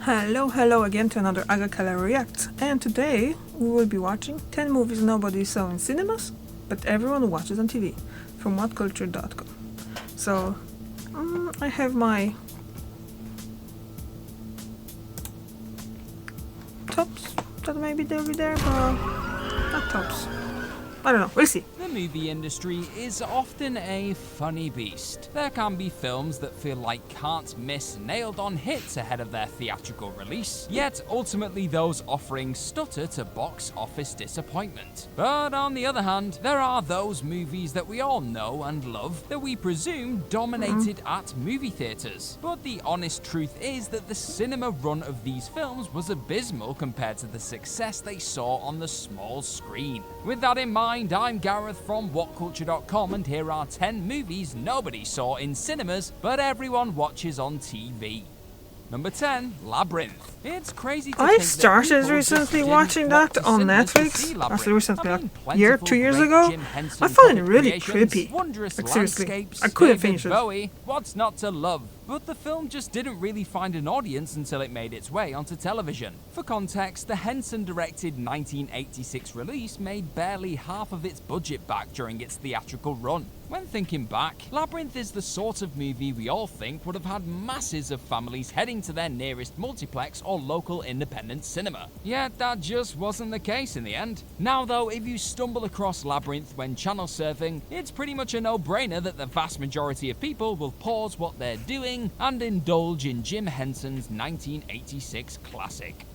Hello again to another Agakala React, and today we will be watching 10 movies nobody saw in cinemas, but everyone watches on TV, from whatculture.com. So, I have my tops that maybe they'll be there, but not tops. I don't know, we'll see. The movie industry is often a funny beast. There can be films that feel like can't-miss, nailed-on hits ahead of their theatrical release, yet ultimately those offering stutter to box office disappointment. But on the other hand, there are those movies that we all know and love that we presume dominated at movie theaters. But the honest truth is that the cinema run of these films was abysmal compared to the success they saw on the small screen. With that in mind, I'm Gareth from whatculture.com, and here are 10 movies nobody saw in cinemas but everyone watches on TV. Number 10, Labyrinth. It's crazy to I think started that recently watching that on Netflix. After recently, like 2 years ago. I found it really creepy. Like seriously, I couldn't finish it. Bowie, what's not to love? But the film just didn't really find an audience until it made its way onto television. For context, the Henson-directed 1986 release made barely half of its budget back during its theatrical run. When thinking back, Labyrinth is the sort of movie we all think would have had masses of families heading to their nearest multiplex or local independent cinema. Yet that just wasn't the case in the end. Now though, if you stumble across Labyrinth when channel surfing, it's pretty much a no-brainer that the vast majority of people will pause what they're doing and indulge in Jim Henson's 1986 classic.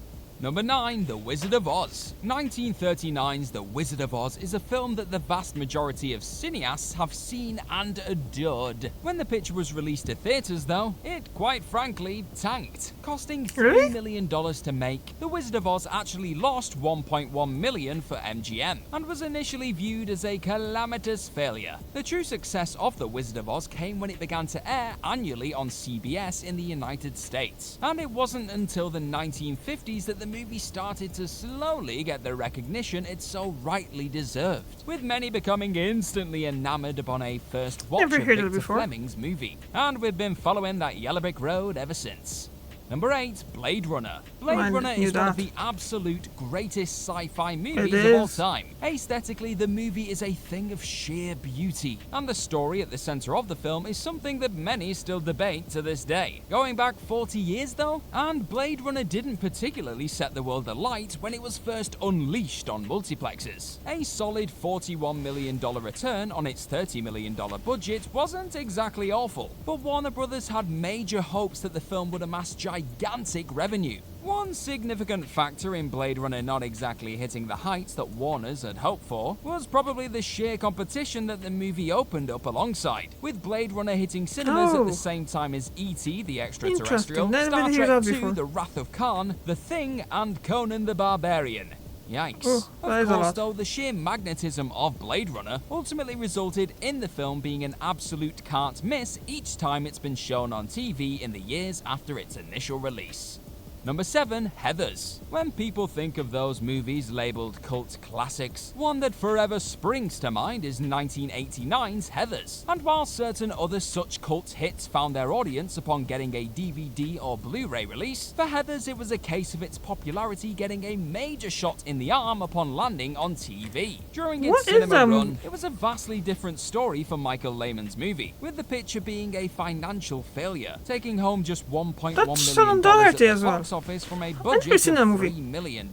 Number 9, The Wizard of Oz. 1939's The Wizard of Oz is a film that the vast majority of cineasts have seen and adored. When the picture was released to theaters though, it quite frankly tanked. Costing $3 million to make, The Wizard of Oz actually lost $1.1 million for MGM, and was initially viewed as a calamitous failure. The true success of The Wizard of Oz came when it began to air annually on CBS in the United States, and it wasn't until the 1950s that the movie started to slowly get the recognition it so rightly deserved, with many becoming instantly enamored upon a first watch of Victor Fleming's movie, and we've been following that yellow brick road ever since. Number 8, Blade Runner. Blade Runner is one of the absolute greatest sci-fi movies of all time. Aesthetically, the movie is a thing of sheer beauty, and the story at the center of the film is something that many still debate to this day. Going back 40 years though, and Blade Runner didn't particularly set the world alight when it was first unleashed on multiplexes. A solid $41 million return on its $30 million budget wasn't exactly awful, but Warner Brothers had major hopes that the film would amass gigantic revenue. One significant factor in Blade Runner not exactly hitting the heights that Warner's had hoped for was probably the sheer competition that the movie opened up alongside, with Blade Runner hitting cinemas at the same time as E.T. the Extraterrestrial, Star Trek 2 The Wrath of Khan, The Thing, and Conan the Barbarian. Yikes. Of course though, the sheer magnetism of Blade Runner ultimately resulted in the film being an absolute can't miss each time it's been shown on TV in the years after its initial release. Number 7, Heathers. When people think of those movies labeled cult classics, one that forever springs to mind is 1989's Heathers. And while certain other such cult hits found their audience upon getting a DVD or Blu-ray release, for Heathers it was a case of its popularity getting a major shot in the arm upon landing on TV. During its cinema run, it was a vastly different story for Michael Lehmann's movie, with the picture being a financial failure, taking home just $1.1 million at the box office from a budget of $3 million.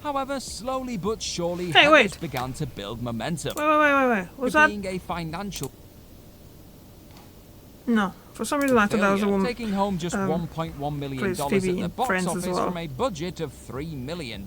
However, slowly but surely, Heathers began to build momentum. Wait. Was that being a financial? No. For some reason I thought that was a woman. Taking home just $1.1 million at the box office from a budget of $3 million.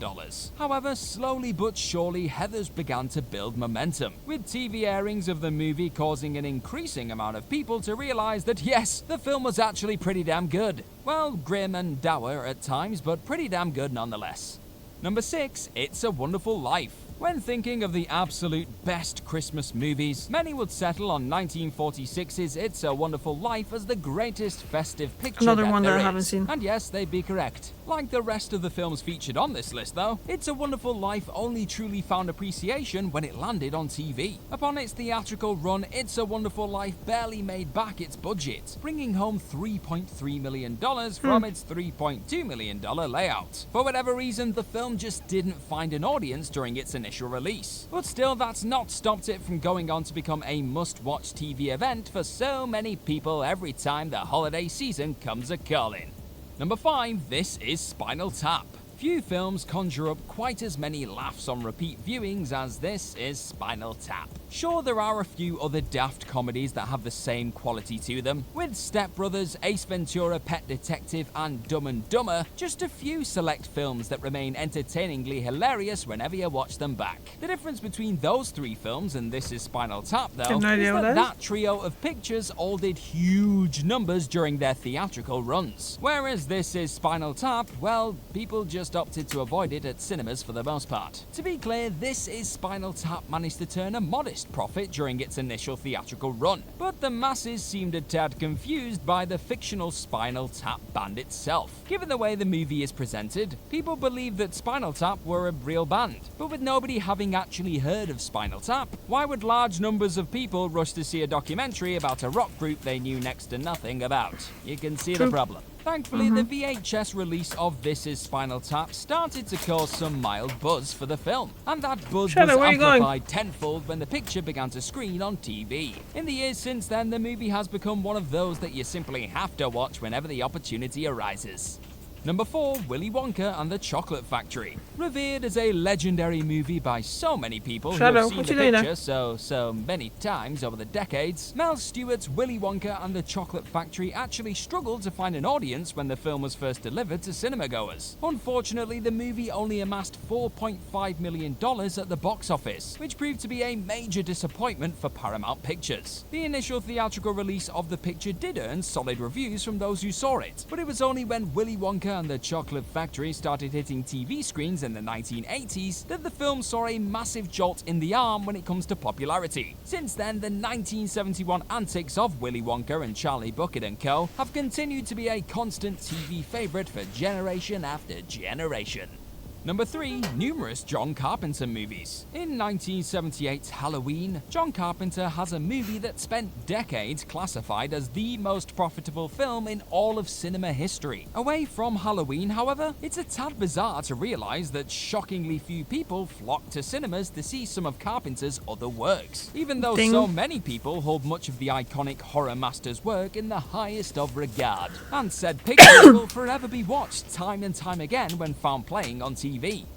However, slowly but surely, Heathers began to build momentum, with TV airings of the movie causing an increasing amount of people to realize that yes, the film was actually pretty damn good. Well, grim and dour at times, but pretty damn good nonetheless. Number 6, It's a Wonderful Life. When thinking of the absolute best Christmas movies, many would settle on 1946's It's a Wonderful Life as the greatest festive picture Another that one that there I haven't is. seen. And yes, they'd be correct. Like the rest of the films featured on this list though, It's a Wonderful Life only truly found appreciation when it landed on TV. Upon its theatrical run, It's a Wonderful Life barely made back its budget, bringing home $3.3 million from its $3.2 million layout. For whatever reason, the film just didn't find an audience during its initial release. But still, that's not stopped it from going on to become a must-watch TV event for so many people every time the holiday season comes a-calling. Number 5, this is Spinal Tap. Few films conjure up quite as many laughs on repeat viewings as this is Spinal Tap. Sure, there are a few other daft comedies that have the same quality to them, with Step Brothers, Ace Ventura, Pet Detective, and Dumb and Dumber, just a few select films that remain entertainingly hilarious whenever you watch them back. The difference between those 3 films and This is Spinal Tap, though, is that trio of pictures all did huge numbers during their theatrical runs. Whereas This is Spinal Tap, well, people just opted to avoid it at cinemas for the most part. To be clear, This is Spinal Tap managed to turn a modest profit during its initial theatrical run, but the masses seemed a tad confused by the fictional Spinal Tap band itself. Given the way the movie is presented, people believe that Spinal Tap were a real band, but with nobody having actually heard of Spinal Tap, why would large numbers of people rush to see a documentary about a rock group they knew next to nothing about? You can see the problem. Thankfully, the VHS release of This is Spinal Tap started to cause some mild buzz for the film, and that buzz was amplified tenfold when the picture began to screen on TV. In the years since then, the movie has become one of those that you simply have to watch whenever the opportunity arises. Number 4, Willy Wonka and the Chocolate Factory. Revered as a legendary movie by so many people who have seen the picture so many times over the decades, Mel Stewart's Willy Wonka and the Chocolate Factory actually struggled to find an audience when the film was first delivered to cinemagoers. Unfortunately, the movie only amassed $4.5 million at the box office, which proved to be a major disappointment for Paramount Pictures. The initial theatrical release of the picture did earn solid reviews from those who saw it, but it was only when Willy Wonka and the Chocolate Factory started hitting TV screens in the 1980s that the film saw a massive jolt in the arm when it comes to popularity. Since then, the 1971 antics of Willy Wonka and Charlie Bucket and Co. have continued to be a constant TV favorite for generation after generation. Number 3, numerous John Carpenter movies. In 1978's Halloween, John Carpenter has a movie that spent decades classified as the most profitable film in all of cinema history. Away from Halloween, however, it's a tad bizarre to realize that shockingly few people flock to cinemas to see some of Carpenter's other works, even though so many people hold much of the iconic horror master's work in the highest of regard. And said pictures will forever be watched time and time again when found playing on TV.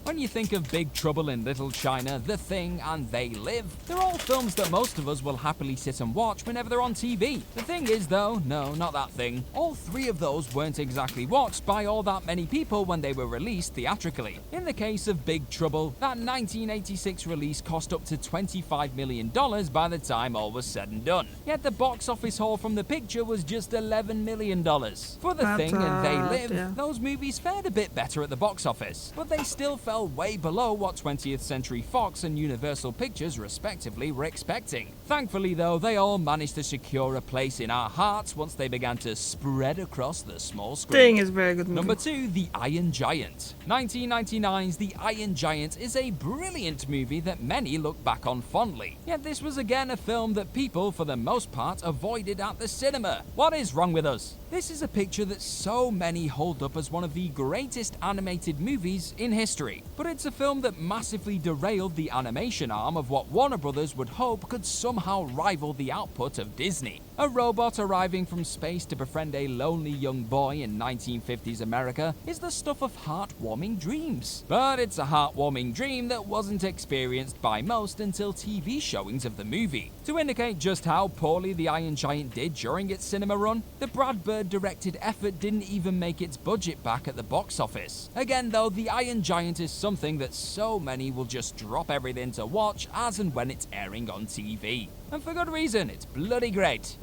When you think of Big Trouble in Little China, The Thing, and They Live, they're all films that most of us will happily sit and watch whenever they're on TV. The thing is though, no, not that thing, all 3 of those weren't exactly watched by all that many people when they were released theatrically. In the case of Big Trouble, that 1986 release cost up to $25 million by the time all was said and done. Yet the box office haul from the picture was just $11 million. For The Thing and They Live, those movies fared a bit better at the box office, but they still fell way below what 20th Century Fox and Universal Pictures respectively were expecting. Thankfully though, they all managed to secure a place in our hearts once they began to spread across the small screen. Thing is a very good movie. Number 2, The Iron Giant. 1999's The Iron Giant is a brilliant movie that many look back on fondly. Yet this was again a film that people, for the most part, avoided at the cinema. What is wrong with us? This is a picture that so many hold up as one of the greatest animated movies in history, but it's a film that massively derailed the animation arm of what Warner Brothers would hope could somehow rival the output of Disney. A robot arriving from space to befriend a lonely young boy in 1950s America is the stuff of heartwarming dreams. But it's a heartwarming dream that wasn't experienced by most until TV showings of the movie. To indicate just how poorly The Iron Giant did during its cinema run, the Brad Bird directed effort didn't even make its budget back at the box office. Again though, The Iron Giant is something that so many will just drop everything to watch as and when it's airing on TV. And for good reason, it's bloody great.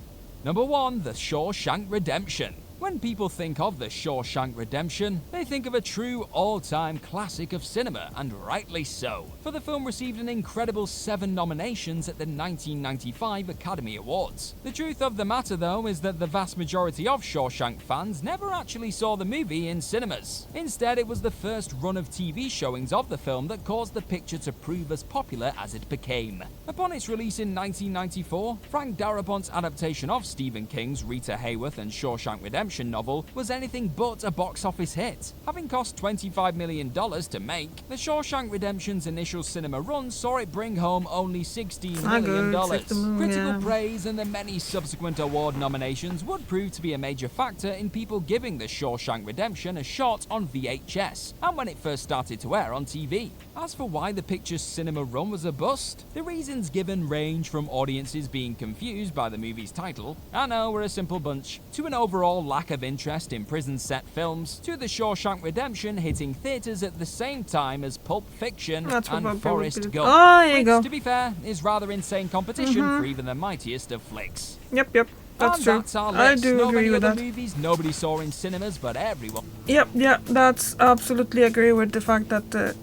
Number 1, The Shawshank Redemption. When people think of The Shawshank Redemption, they think of a true all-time classic of cinema, and rightly so, for the film received an incredible 7 nominations at the 1995 Academy Awards. The truth of the matter, though, is that the vast majority of Shawshank fans never actually saw the movie in cinemas. Instead, it was the first run of TV showings of the film that caused the picture to prove as popular as it became. Upon its release in 1994, Frank Darabont's adaptation of Stephen King's Rita Hayworth and Shawshank Redemption novel was anything but a box office hit. Having cost $25 million to make, The Shawshank Redemption's initial cinema run saw it bring home only $16 million. Critical praise and the many subsequent award nominations would prove to be a major factor in people giving The Shawshank Redemption a shot on VHS, and when it first started to air on TV. As for why the picture's cinema run was a bust, the reasons given range from audiences being confused by the movie's title, "I know, we're a simple bunch," to an overall lack of interest in prison-set films, to The Shawshank Redemption hitting theaters at the same time as Pulp Fiction and Forrest Gump, which, to be fair, is rather insane competition for even the mightiest of flicks. Yep, that's true. That's our I list. do agree with that. Movies nobody saw in cinemas, but everyone. Yep, that's absolutely agree with the fact that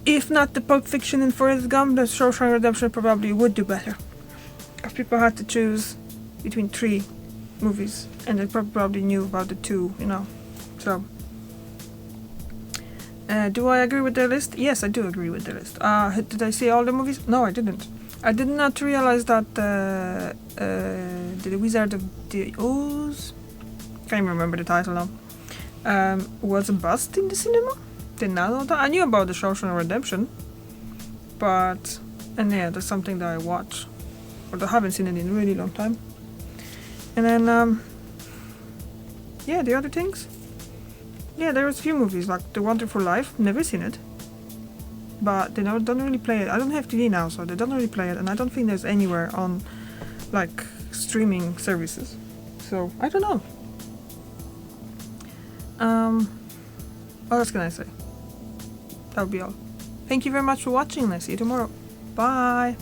if not the Pulp Fiction and Forrest Gump, the Shawshank Redemption probably would do better. If people had to choose between 3 movies, and they probably knew about the 2, So, do I agree with their list? Yes, I do agree with the list. Did I see all the movies? No, I didn't. I did not realize that the Wizard of the Oz, can't remember the title now, was a bust in the cinema. Did not know that. I knew about the Shawshank Redemption, but that's something that I watch, but I haven't seen it in a really long time. And then the other things. There was a few movies like The Wonderful Life. Never seen it, but they don't really play it. I don't have TV now, so they don't really play it, and I don't think there's anywhere on like streaming services. So I don't know. What else can I say? That'll be all. Thank you very much for watching, and I see you tomorrow. Bye.